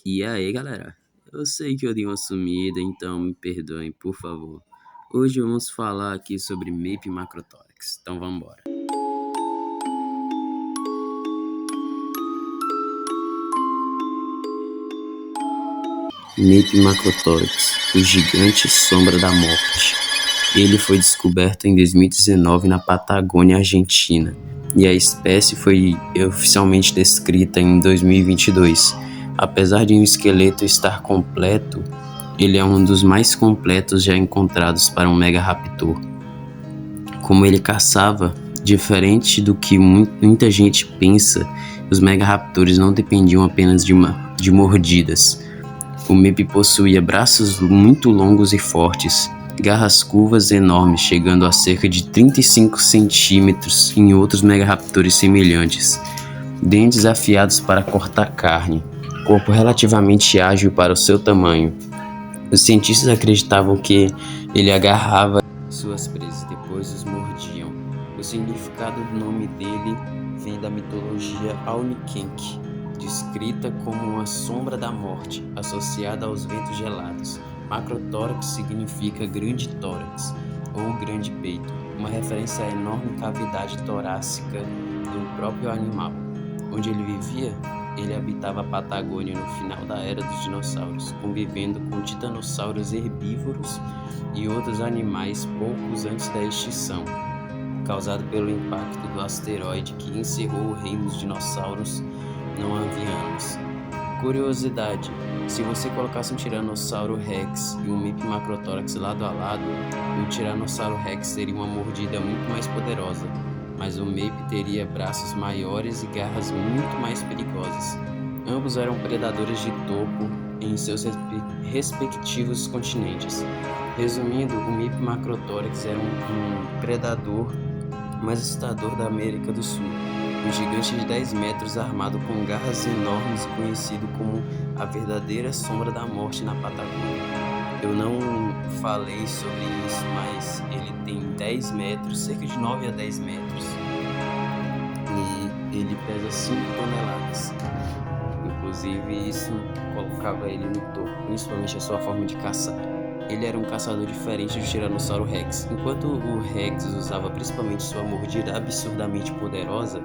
E aí, galera? Eu sei que eu dei uma sumida, então me perdoem, por favor. Hoje vamos falar aqui sobre MAPE e Macrotórax. Então vamos embora. MAPE e Macrotórax, o gigante sombra da morte. Ele foi descoberto em 2019 na Patagônia, Argentina, e a espécie foi oficialmente descrita em 2022. Apesar de um esqueleto estar completo, ele é um dos mais completos já encontrados para um megaraptor. Como ele caçava, diferente do que muita gente pensa, os megaraptores não dependiam apenas de mordidas. O MAPE possuía braços muito longos e fortes, garras curvas enormes chegando a cerca de 35 centímetros em outros megaraptores semelhantes, dentes afiados para cortar carne, corpo relativamente ágil para o seu tamanho. Os cientistas acreditavam que ele agarrava suas presas e depois os mordiam. O significado do nome dele vem da mitologia Aunikenk, descrita como uma sombra da morte, associada aos ventos gelados. Macrotórax significa grande tórax, ou grande peito, uma referência à enorme cavidade torácica do próprio animal. Onde ele vivia, ele habitava a Patagônia no final da era dos dinossauros, convivendo com titanossauros herbívoros e outros animais poucos antes da extinção, causado pelo impacto do asteroide que encerrou o reino dos dinossauros não havia anos. Curiosidade: se você colocasse um Tiranossauro Rex e um MAPE Macrotórax lado a lado, o Tiranossauro Rex teria uma mordida muito mais poderosa, mas o MAPE teria braços maiores e garras muito mais perigosas. Ambos eram predadores de topo em seus respectivos continentes. Resumindo, o MAPE Macrotórax era um predador mais assustador da América do Sul. Um gigante de 10 metros armado com garras enormes e conhecido como a verdadeira sombra da morte na Patagônia. Eu não falei sobre isso, mas ele tem 10 metros, cerca de 9 a 10 metros. E ele pesa 5 toneladas. Inclusive, isso colocava ele no topo, principalmente a sua forma de caçar. Ele era um caçador diferente do Tiranossauro Rex. Enquanto o Rex usava principalmente sua mordida absurdamente poderosa,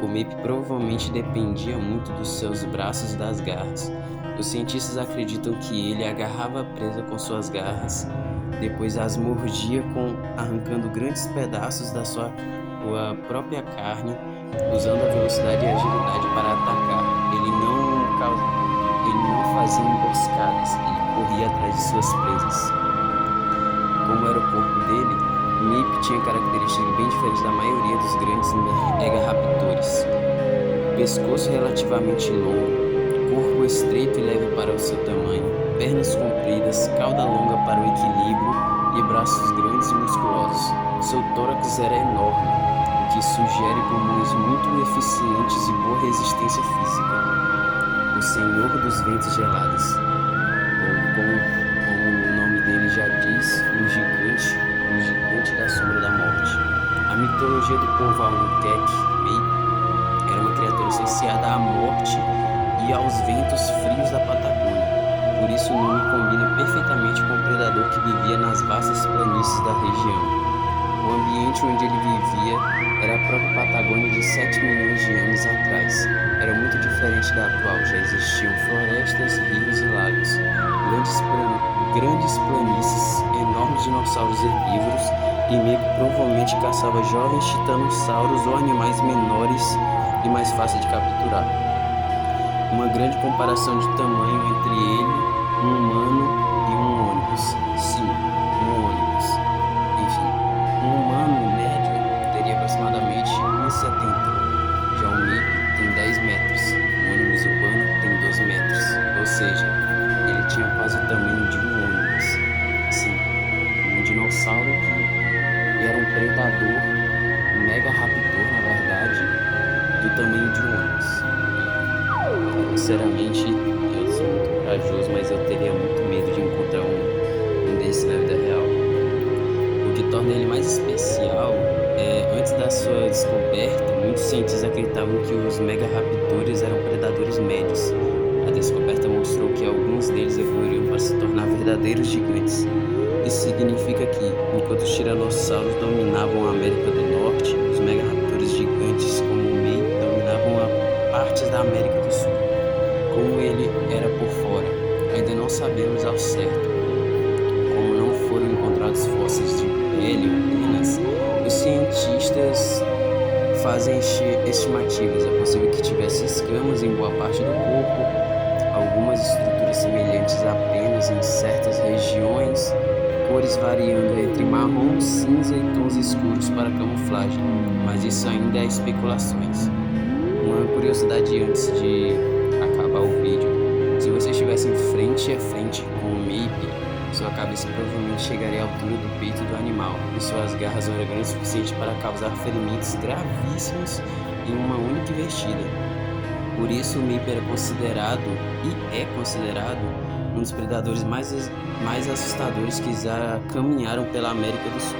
o MAPE provavelmente dependia muito dos seus braços e das garras. Os cientistas acreditam que ele agarrava a presa com suas garras, depois as mordia arrancando grandes pedaços da sua própria carne, usando a velocidade e agilidade para atacar. Ele não fazia emboscadas, ele corria atrás de suas presas. Como era o corpo dele, o MAPE tinha características bem diferentes da maioria dos grandes megaraptores. Pescoço relativamente longo, corpo estreito e leve para o seu tamanho, pernas compridas, cauda longa para o equilíbrio e braços grandes e musculosos. Seu tórax era enorme, o que sugere pulmões muito eficientes e boa resistência física. O Senhor dos Ventos Gelados, ou como o nome dele já diz, o gigante da sombra da morte. A mitologia do povo Aunikenk, MAPE, era uma criatura associada à morte e aos ventos frios da Patagônia. Por isso o nome combina perfeitamente com o predador que vivia nas vastas planícies da região. O ambiente onde ele vivia era a própria Patagônia de 7 milhões de anos atrás. Era muito diferente da atual, já existiam florestas, rios e lagos, grandes planícies, enormes dinossauros herbívoros, e MAPE provavelmente caçava jovens titanossauros ou animais menores e mais fáceis de capturar. Uma grande comparação de tamanho entre ele, um humano e um ônibus. Sim, um ônibus. Enfim, um humano médio teria aproximadamente 1,70. Já o MAPE tem 10 metros, o ônibus urbano tem 12 metros, ou seja, ele tinha quase o tamanho de um ônibus. Sim, um dinossauro que era um predador, um megaraptor, na verdade, do tamanho de um ônibus. Sinceramente, eu sou muito corajoso, mas eu teria muito medo de encontrar um desses verdadeiros gigantes. Isso significa que, enquanto os tiranossauros dominavam a América do Norte, os megaraptores gigantes como o Mei dominavam partes da América do Sul. Como ele era por fora, ainda não sabemos ao certo. Como não foram encontrados fósseis de pele ou penas, os cientistas fazem estimativas. É possível que tivesse escamas em boa parte do corpo, algumas estruturas semelhantes apenas em certas regiões, cores variando entre marrom, cinza e tons escuros para camuflagem, mas isso ainda é especulações. Uma curiosidade antes de acabar o vídeo: se você estivesse frente a frente com o Maybe, sua cabeça provavelmente chegaria à altura do peito do animal, e suas garras eram grandes o suficiente para causar ferimentos gravíssimos em uma única investida. Por isso, o Maybe era considerado, e é considerado, um dos predadores mais assustadores que já caminharam pela América do Sul.